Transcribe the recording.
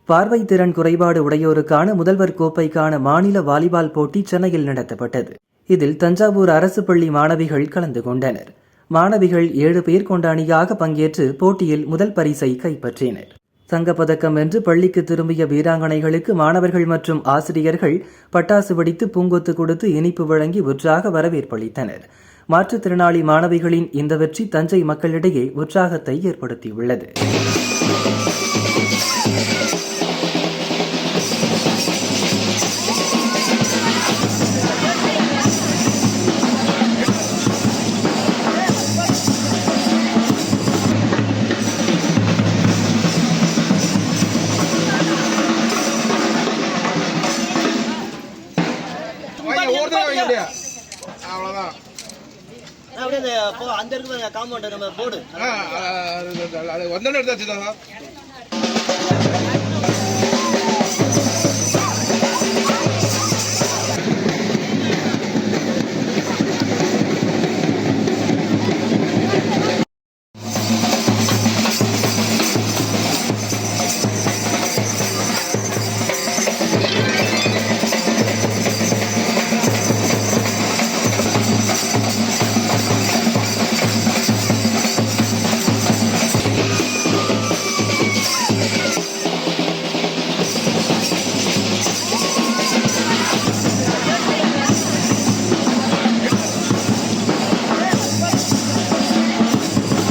பார்வை திறன் குறைபாடு உடையோருக்கான முதல்வர் கோப்பைக்கான மாநில வாலிபால் போட்டி சென்னையில் நடத்தப்பட்டது. இதில் தஞ்சாவூர் அரசு பள்ளி மாணவிகள் கலந்து கொண்டனர். மாணவிகள் 7 பேர் கொண்ட அணியாக பங்கேற்று போட்டியில் முதல் பரிசை கைப்பற்றினர். தங்கப்பதக்கம் வென்று பள்ளிக்கு திரும்பிய வீராங்கனைகளுக்கு மாணவர்கள் மற்றும் ஆசிரியர்கள் பட்டாசு வெடித்து பூங்கொத்து கொடுத்து இனிப்பு வழங்கி உற்சாக வரவேற்பளித்தனர். மாற்றுத்திறனாளி மாணவிகளின் இந்த வெற்றி தஞ்சை மக்களிடையே உற்சாகத்தை ஏற்படுத்தியுள்ளது. அந்த இருக்கு காம்பவுண்ட் நம்ம போர்டு அது வந்தோன்னு எடுத்தாச்சு தான்.